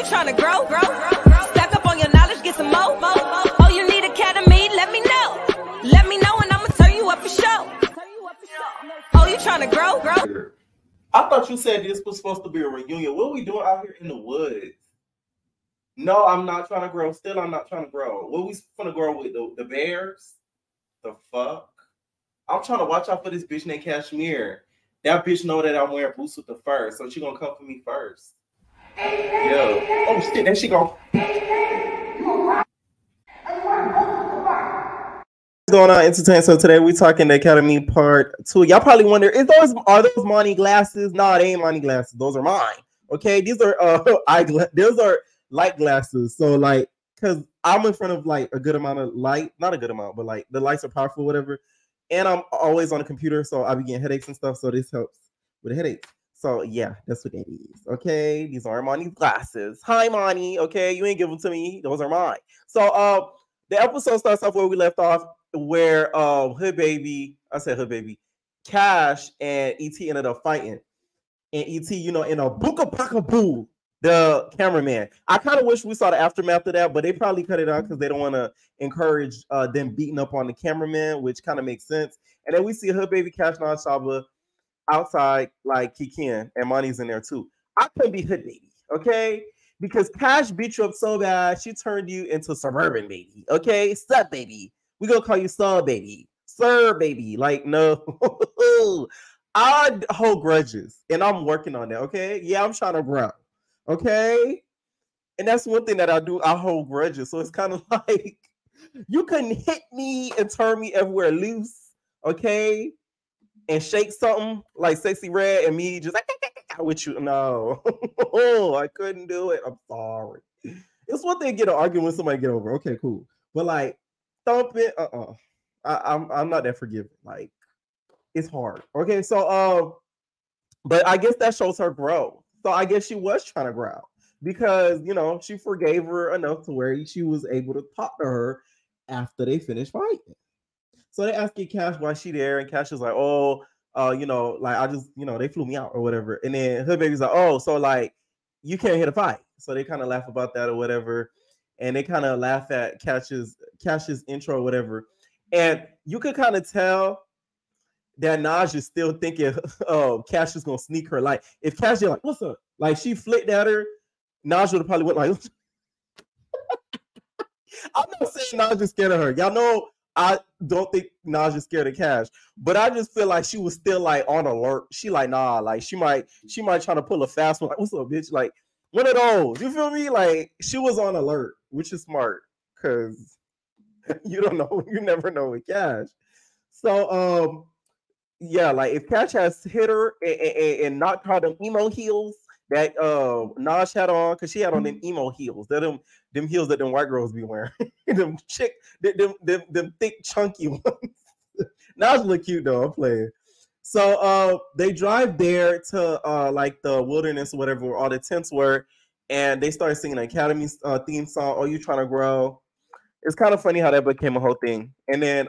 you trying to grow? Stack up on your knowledge, get some more. Oh, you need academy? Let me know. Let me know and I'ma turn you up for show. Oh, you trying to grow? I thought you said this was supposed to be a reunion. What are we doing out here in the woods? No, I'm not trying to grow. Still, I'm not trying to grow. What we gonna grow with? The bears? The fuck? I'm trying to watch out for this bitch named Cashmere. That bitch know that I'm wearing boots with the fur, so she gonna come for me first. Yo. Oh shit, there she go. What's going on, entertainment? So today we talking the Academy Part 2. Y'all probably wonder, are those Money glasses? No, they ain't Money glasses. Those are mine. Okay, these are those are light glasses. So like, cause I'm in front of like a good amount of light, not a good amount, but like the lights are powerful, whatever. And I'm always on the computer, so I be getting headaches and stuff. So this helps with a headache. So yeah, that's what that is. Okay, these are Money's glasses. Hi, Money. Okay, you ain't give them to me. Those are mine. So the episode starts off where we left off, where Hood Baby, Cash and ET ended up fighting. And ET, in a booka paka boo, the cameraman. I kind of wish we saw the aftermath of that, but they probably cut it out because they don't want to encourage them beating up on the cameraman, which kind of makes sense. And then we see Hood Baby, Cash, and Shaba outside, like Kikin, and Money's in there too. I couldn't be Hood Baby, okay? Because Cash beat you up so bad, she turned you into Suburban Baby, okay? Sub Baby. We gonna call you Sub Baby. Sir Baby. Like, no. I hold grudges, and I'm working on that, okay? Yeah, I'm trying to grow, okay? And that's one thing that I do. I hold grudges. So it's kind of like, you couldn't hit me and turn me everywhere loose, okay? And shake something like Sexy Red and me just like with you. No, I couldn't do it. I'm sorry. It's one thing to get an argument with somebody get over. Okay, cool. But like thumping, I'm not that forgiving. Like, it's hard. Okay, so but I guess that shows her growth. So I guess she was trying to grow because she forgave her enough to where she was able to talk to her after they finished fighting. So they asking Cash why she there, and Cash is like, like I just, they flew me out or whatever. And then Hood Baby's like, oh, so like you can't hit a fight. So they kind of laugh about that or whatever, and they kind of laugh at Cash's intro or whatever. And you could kind of tell that Naj is still thinking, Cash is gonna sneak her. Like, if Cash is like, what's up? Like, she flicked at her, Naj would have probably went like, I'm not saying Naj is scared of her. Y'all know I don't think Naj is scared of Cash, but I just feel like she was still like on alert. She like, nah, like she might try to pull a fast one. Like, what's up, bitch? Like, one of those. You feel me? Like, she was on alert, which is smart because you don't know, you never know with Cash. So yeah, like if Cash has hit her and knocked her them emo heels that Naj had on, because she had on them emo heels. They're them heels that them white girls be wearing. them thick, chunky ones. Naj look cute though. I'm playing. So they drive there to like the wilderness or whatever where all the tents were, and they started singing an Academy theme song. Oh, you trying to grow? It's kind of funny how that became a whole thing. And then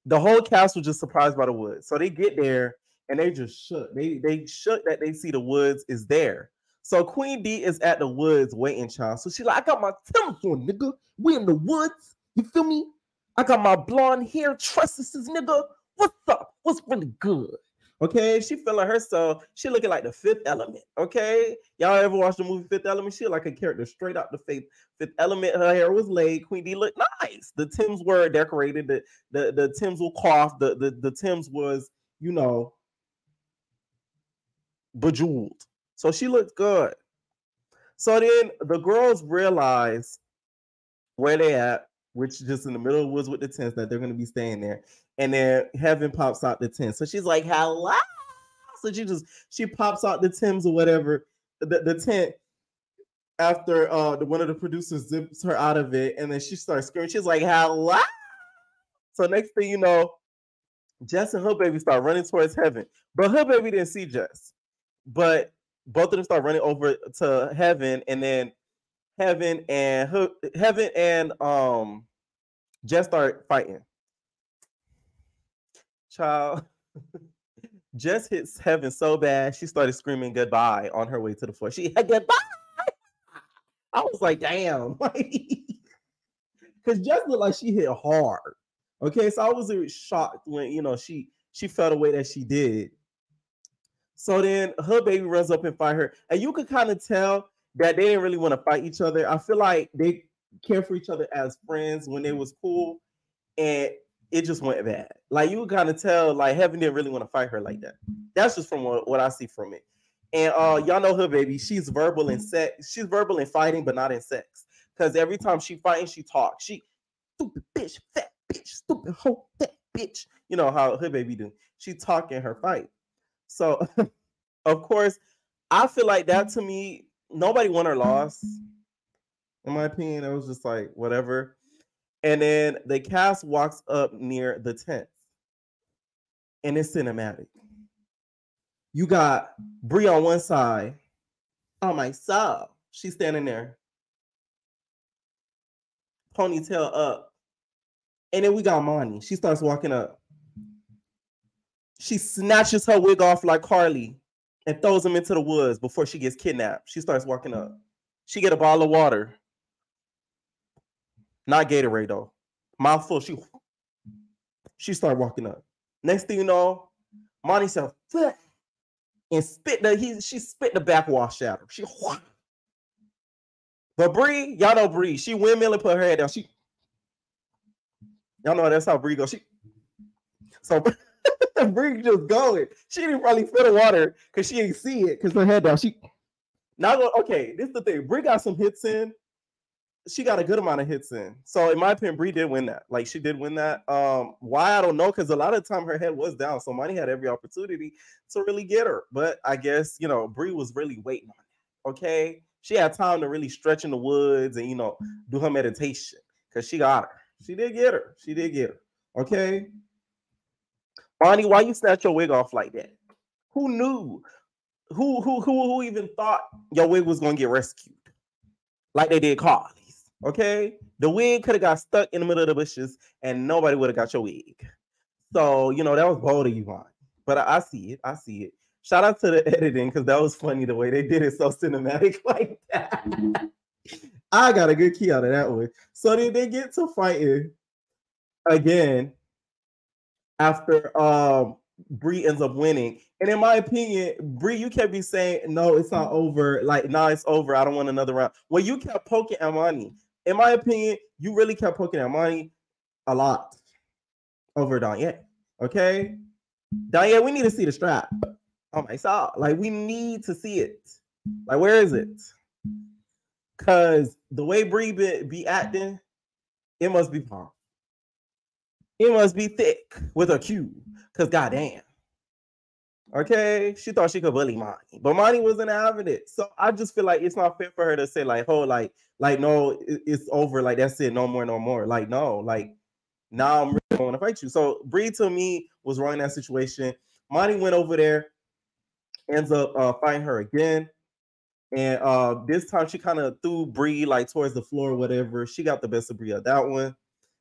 the whole cast was just surprised by the woods. So they get there and they just shook. They shook that they see the woods is there. So Queen D is at the woods waiting, child. So she's like, I got my Tim's on, nigga. We in the woods. You feel me? I got my blonde hair tresses, nigga. What's up? What's really good? Okay, she feeling herself. She looking like the Fifth Element. Okay, y'all ever watched the movie Fifth Element? She like a character straight out the Fifth Element. Her hair was laid. Queen D looked nice. The Tims were decorated. The Tims were coiffed. The Tims was bejeweled. So she looked good. So then the girls realize where they at, which is just in the middle of the woods with the tents, that they're going to be staying there. And then Heaven pops out the tent. So she's like, hello. So she pops out the Tims or whatever, the tent, after one of the producers zips her out of it. And then she starts screaming. She's like, hello. So next thing you know, Jess and Hood Baby start running towards Heaven. But Hood Baby didn't see Jess. But both of them start running over to Heaven, and then Heaven and Jess start fighting. Child, Jess hits Heaven so bad, she started screaming goodbye on her way to the floor. She had goodbye. I was like, damn. Because Jess looked like she hit hard. Okay, so I was shocked when, you know, she felt the way that she did. So then her baby runs up and fight her. And you could kind of tell that they didn't really want to fight each other. I feel like they care for each other as friends when they was cool. And it just went bad. Like you could kind of tell, like Heaven didn't really want to fight her like that. That's just from what I see from it. And y'all know her baby. She's verbal in sex. She's verbal in fighting, but not in sex. Because every time she fighting, she talks. She stupid bitch, fat bitch, stupid hoe, fat bitch. You know how her baby do. She talk in her fight. So, of course, I feel like that to me, nobody won or lost. In my opinion, it was just like whatever. And then the cast walks up near the tent. And it's cinematic. You got Bree on one side. Oh my soul. She's standing there. Ponytail up. And then we got Money. She starts walking up. She snatches her wig off like Carly and throws him into the woods before she gets kidnapped. She starts walking up. She get a bottle of water. Not Gatorade though. Mouthful. She started walking up. Next thing you know, Monty said, and she spit the backwash at her. But Bree, y'all know Bree. She windmill and put her head down. Y'all know that's how Bree goes. So Bree just going. She didn't probably feel the water because she ain't see it because her head down. Okay, this is the thing. Bree got some hits in. She got a good amount of hits in. So in my opinion, Bree did win that. Like she did win that. Why I don't know, because a lot of the time her head was down. So Money had every opportunity to really get her. But I guess, you know, Bree was really waiting on it. Okay. She had time to really stretch in the woods and, you know, do her meditation. Because she got her. She did get her. She did get her. Okay. Bonnie, why you snatch your wig off like that? Who knew? Who even thought your wig was gonna get rescued? Like they did Carly's. Okay, the wig could have got stuck in the middle of the bushes and nobody would have got your wig. So, you know, that was bold of you, Bonnie. But I see it. I see it. Shout out to the editing because that was funny the way they did it so cinematic like that. I got a good key out of that one. So then they get to fighting again after Bree ends up winning. And in my opinion, Bree, you kept be saying, no, it's not over. Like, nah, it's over. I don't want another round. Well, you kept poking at Money. In my opinion, you really kept poking at Money a lot over Danye. Okay? Danye, we need to see the strap. Oh my God. Like, we need to see it. Like, where is it? Because the way Bree be acting, it must be powerful. It must be thick with a Q. Because goddamn. Okay, she thought she could bully Monty, but Monty wasn't having it. So I just feel like it's not fair for her to say like, "Oh, like no, it's over. Like that's it. No more, no more." Like no, like now I'm really going to fight you. So Bree to me was wrong in that situation. Monty went over there, ends up fighting her again, and this time she kind of threw Bree like towards the floor or whatever. She got the best of Bree of that one.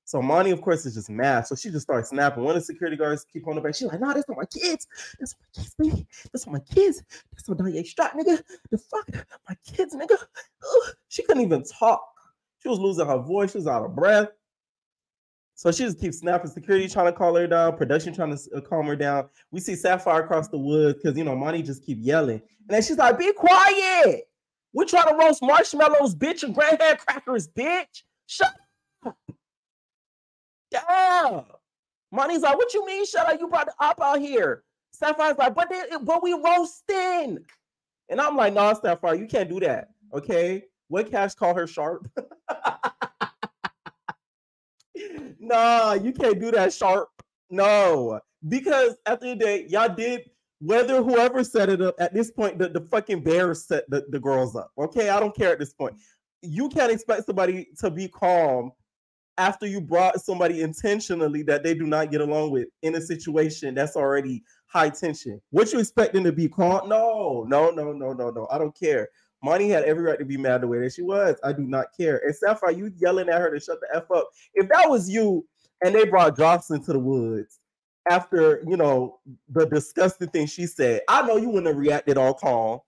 So Monty, of course, is just mad. So she just starts snapping. One of the security guards keep on the back. She's like, "Nah, that's not my kids. That's my kids, baby. That's not my kids. That's not Danye Strap, nigga. The fuck, my kids, nigga." Ugh. She couldn't even talk. She was losing her voice. She was out of breath. So she just keeps snapping. Security trying to calm her down. Production trying to calm her down. We see Sapphire across the woods because, you know, Monty just keep yelling. And then she's like, "Be quiet. We're trying to roast marshmallows, bitch, and grandhead crackers, bitch. Shut up." Yeah. Money's like, "What you mean? Shut up. You brought the op out here." Sapphire's like, but we roasting. And I'm like, "No, Sapphire, you can't do that. Okay. What Cash call her sharp?" Nah, you can't do that, sharp. No. Because at the end of the day, y'all did, whether whoever set it up, at this point, the fucking bears set the girls up. Okay. I don't care at this point. You can't expect somebody to be calm after you brought somebody intentionally that they do not get along with in a situation that's already high tension. What you expect them to be calm? No. I don't care. Monty had every right to be mad the way that she was. I do not care. And Sapphire, you yelling at her to shut the F up. If that was you and they brought Jocelyn to the woods after, you know, the disgusting thing she said. I know you wouldn't have reacted all calm.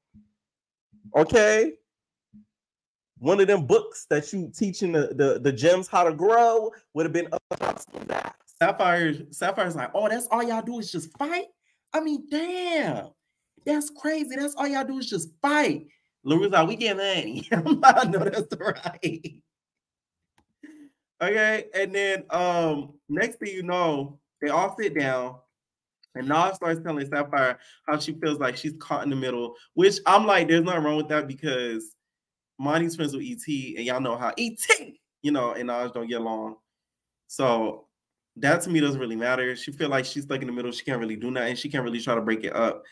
Okay? One of them books that you teaching the gems how to grow would have been Sapphire's like, oh, that's all y'all do is just fight? I mean, damn. That's crazy. That's all y'all do is just fight. LaRue's like, we get money. I'm like, no, that's right. Okay, and then next thing you know, they all sit down, and Nas starts telling Sapphire how she feels like she's caught in the middle, which I'm like, there's nothing wrong with that because Monty's friends with E.T., and y'all know how E.T., you know, and Nas don't get along. So that to me doesn't really matter. She feel like she's stuck in the middle. She can't really do nothing. She can't really try to break it up.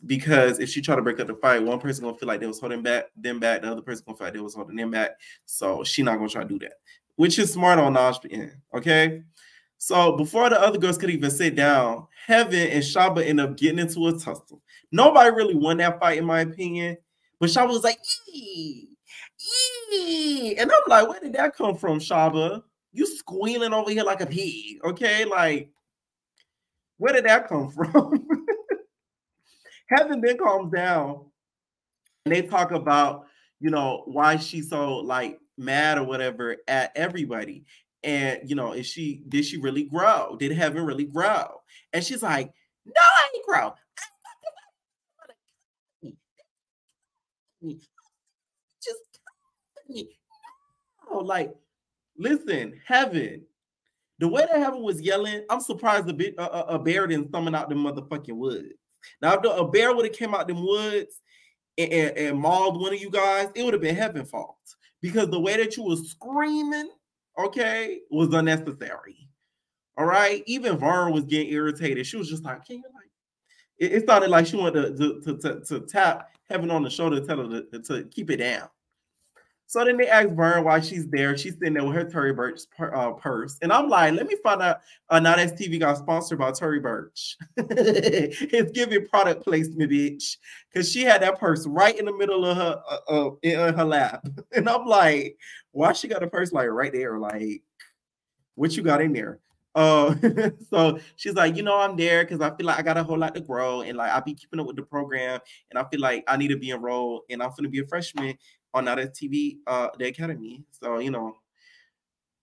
Because if she try to break up the fight, one person gonna feel like they was holding them back, the other person gonna feel like they was holding them back. So she not gonna try to do that, which is smart on Nas' end. Okay, so before the other girls could even sit down, Heaven and Shaba end up getting into a tussle. Nobody really won that fight, in my opinion, but Shaba was like, "Ee, ee," and I'm like, where did that come from, Shaba? You squealing over here like a pig, okay? Like, where did that come from? Heaven then calms down and they talk about, you know, why she's so like mad or whatever at everybody. And, you know, did she really grow? Did Heaven really grow? And she's like, no, I ain't grow. Just no, like, listen, Heaven. The way that Heaven was yelling, I'm surprised a bear didn't summon out the motherfucking woods. Now, if a bear would have came out them woods and mauled one of you guys, it would have been Heaven's fault. Because the way that you was screaming, okay, was unnecessary. All right? Even Vern was getting irritated. She was just like, can you like, it started like she wanted to tap Heaven on the shoulder to tell her to keep it down. So then they ask Vern why she's there. She's sitting there with her Tory Burch purse. And I'm like, let me find out Now That's TV got sponsored by Tory Burch. It's giving product placement, bitch. Because she had that purse right in the middle of her in her lap. And I'm like, why she got a purse like right there? Like, what you got in there? So she's like, you know, I'm there because I feel like I got a whole lot to grow. And like, I'll be keeping up with the program. And I feel like I need to be enrolled. And I'm going to be a freshman on Now That's TV, the academy. So, you know,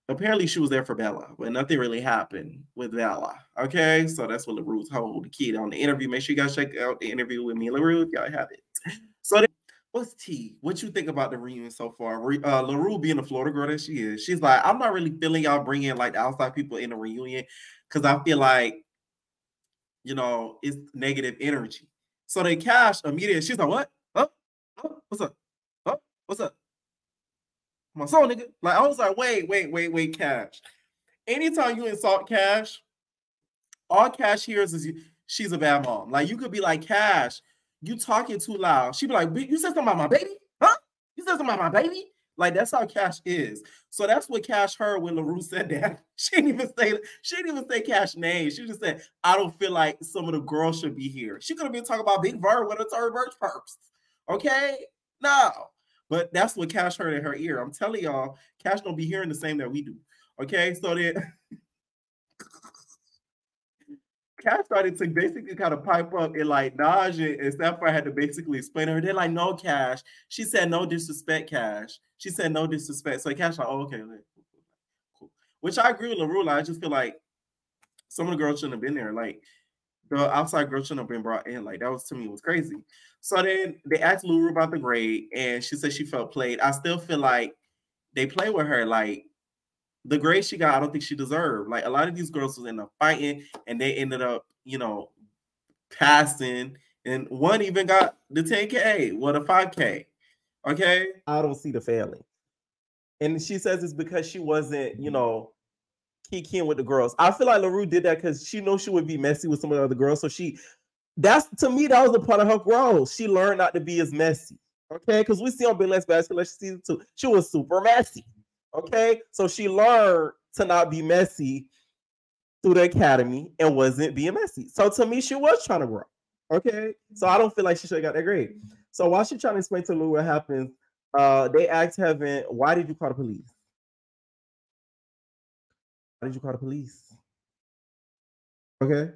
apparently she was there for Bella, but nothing really happened with Bella. Okay, so that's what LaRue told the kid on the interview. Make sure you guys check out the interview with me and LaRue if y'all have it. So then, what's T? What you think about the reunion so far? LaRue being the Florida girl that she is, she's like, I'm not really feeling y'all bringing like the outside people in the reunion because I feel like, you know, it's negative energy. So they Cash immediately. She's like, what? Huh? What's up? Huh? What's up? My soul, nigga. Like, I was like, wait, Cash. Anytime you insult Cash, all Cash hears is she's a bad mom. Like, you could be like, Cash, you talking too loud. She'd be like, you said something about my baby? Huh? You said something about my baby? Like, that's how Cash is. So that's what Cash heard when LaRue said that. She didn't even say Cash's name. She just said, I don't feel like some of the girls should be here. She could have been talking about Big Vern with a Tory Burch purse. Okay? No. But that's what Cash heard in her ear. I'm telling y'all, Cash don't be hearing the same that we do. Okay, so then Cash started to basically kind of pipe up and like Naja and Sapphire had to basically explain to her. They're like, no, Cash. She said no disrespect, Cash. She said no disrespect. So Cash like, oh, okay, cool. Which I agree with LaRue. I just feel like some of the girls shouldn't have been there. Like the outside girls shouldn't have been brought in. Like that was to me was crazy. So then they asked LaRue about the grade, and she said she felt played. I still feel like they play with her. Like the grade she got, I don't think she deserved. Like a lot of these girls was in a fighting, and they ended up, you know, passing. And one even got the 10K, well, the 5K. Okay, I don't see the failing. And she says it's because she wasn't, you know, kicking with the girls. I feel like LaRue did that because she knows she would be messy with some of the other girls. So that's to me, that was a part of her growth. She learned not to be as messy. Okay, because we see on Big Let's Basketball season 2, she was super messy. Okay, so she learned to not be messy through the academy and wasn't being messy. So to me, she was trying to grow. Okay, so I don't feel like she should have got that grade. So while she's trying to explain to Lou what happens, they asked Heaven, why did you call the police? Why did you call the police? Okay.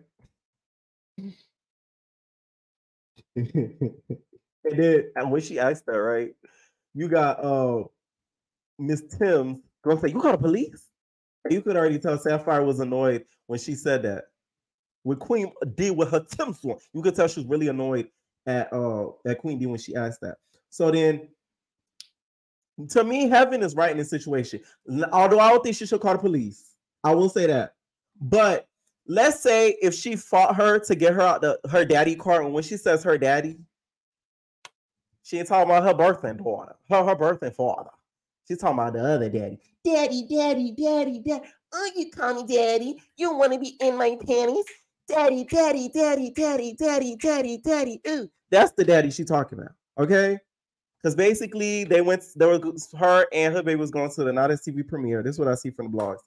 And then when she asked that, right, you got Miss Tim's gonna say, "You call the police?" And you could already tell Sapphire was annoyed when she said that. With Queen D with her Tim's one, you could tell she was really annoyed at Queen D when she asked that. So then, to me, Heaven is right in this situation. Although I don't think she should call the police, I will say that. But let's say if she fought her to get her out her daddy car, and when she says her daddy, she ain't talking about her birthing daughter, her birthing father. She's talking about the other daddy. Daddy, daddy, daddy, daddy. Oh, you call me daddy. You want to be in my panties? Daddy, daddy, daddy, daddy, daddy, daddy, daddy. Ooh. That's the daddy she talking about. Okay? Because basically there was her and her baby was going to the Not TV premiere. This is what I see from the blogs.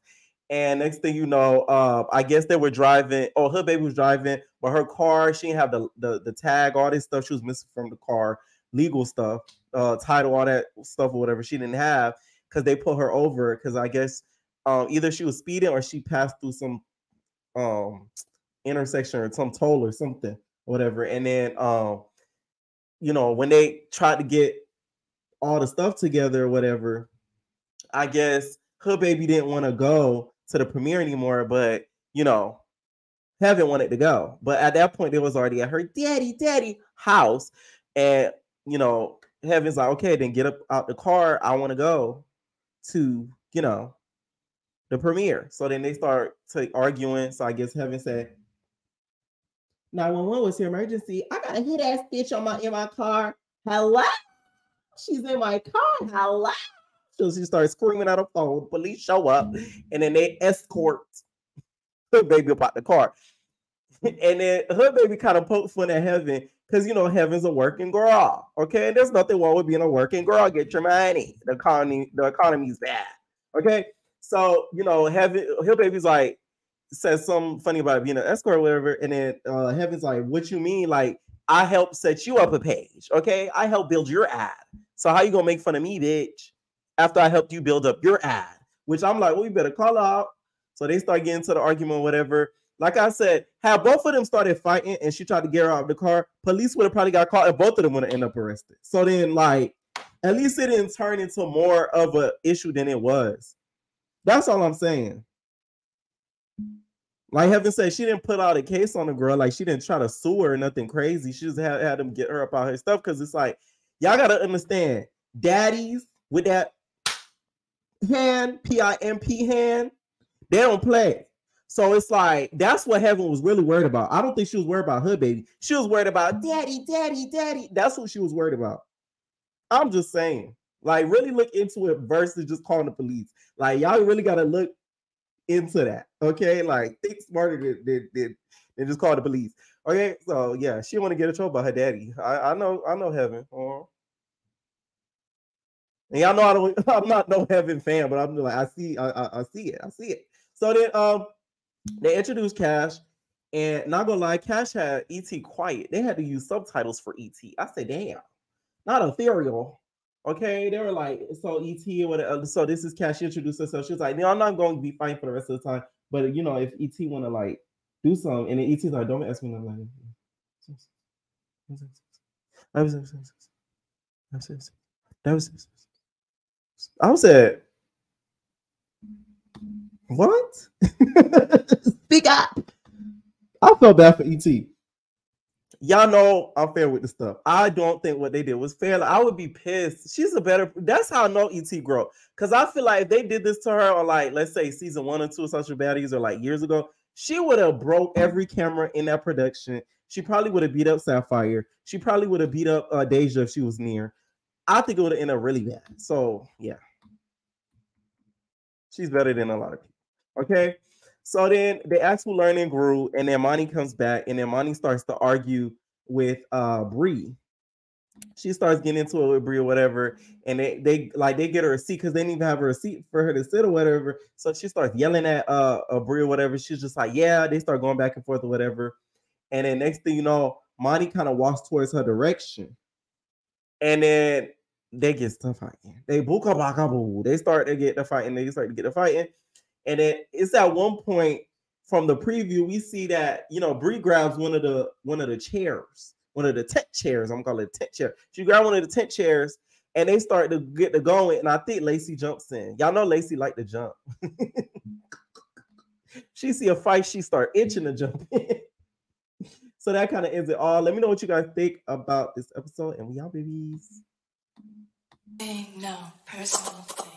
And next thing you know, I guess they were driving. Oh, her baby was driving, but her car, she didn't have the tag, all this stuff she was missing from the car, legal stuff, title, all that stuff or whatever she didn't have, because they put her over because I guess either she was speeding or she passed through some intersection or some toll or something, whatever. And then when they tried to get all the stuff together or whatever, I guess her baby didn't want to go to the premiere anymore, but Heaven wanted to go. But at that point, it was already at her daddy house. And Heaven's like, okay, then get up out the car. I want to go to, the premiere. So then they start arguing. So I guess Heaven said, 911 was here, emergency. I got a hit ass bitch in my car. Hello? She's in my car. Hello? So she starts screaming at her phone. Police show up, and then they escort her baby up out the car. And then her baby kind of poked fun at Heaven because Heaven's a working girl. Okay, and there's nothing wrong with being a working girl. Get your money. The economy's bad. Okay, so Heaven, her baby's like, says something funny about being an escort or whatever, and then Heaven's like, "What you mean? Like, I helped set you up a page. Okay, I helped build your ad. So how you gonna make fun of me, bitch? After I helped you build up your ad?" Which I'm like, well, you better call out. So they start getting into the argument, or whatever. Like I said, had both of them started fighting and she tried to get her out of the car, police would have probably got caught and both of them would have ended up arrested. So then, like, at least it didn't turn into more of an issue than it was. That's all I'm saying. Like Heaven said, she didn't put out a case on the girl. Like, she didn't try to sue her or nothing crazy. She just had them get her up out her stuff because it's like, y'all got to understand, daddies with that hand, PIMP hand, they don't play. So it's like, that's what Heaven was really worried about. I don't think she was worried about her baby. She was worried about daddy. That's what she was worried about. I'm just saying, like, really look into it versus just calling the police. Like, y'all really got to look into that. Okay. Like, think smarter than just call the police. Okay. So yeah, she want to get in trouble by her daddy. I know Heaven. And y'all know I'm not no Heaven fan, but I'm like, I see it. So then they introduced Cash, and not gonna lie, Cash had ET quiet. They had to use subtitles for ET. I said, damn, not ethereal. Okay, they were like, so ET or whatever. So this is Cash introduced herself. She was like, no, I'm not going to be fighting for the rest of the time. But if ET want to like do something, and then ET's like, don't ask me nothing. I said, what? Speak up. I felt bad for ET. Y'all know I'm fair with the stuff. I don't think what they did was fair. Like, I would be pissed. That's how I know ET grow. Because I feel like if they did this to her on, like, let's say season 1 or 2 of Social Baddies or like years ago, she would have broke every camera in that production. She probably would have beat up Sapphire. She probably would have beat up Deja if she was near. I think it would have ended up really bad. So yeah. She's better than a lot of people. Okay. So then they ask who learned and grew, and then Monty comes back, and then Monty starts to argue with Bree. She starts getting into it with Bree or whatever, and they get her a seat because they didn't even have her a seat for her to sit or whatever. So she starts yelling at Bree or whatever. She's just like, yeah, they start going back and forth or whatever. And then next thing you know, Monty kind of walks towards her direction. And then they get stuff fighting. They booka baka boo. They start to get the fighting. They start to get the fighting. And then it's at one point, from the preview, we see that, you know, Bree grabs one of the chairs, one of the tent chairs. I'm gonna call it tent chair. She grabbed one of the tent chairs, and they start to get to going. And I think Lacey jumps in. Y'all know Lacey like to jump. She see a fight, she start itching to jump in. So that kind of ends it all. Let me know what you guys think about this episode, and we out, babies. No personal thing.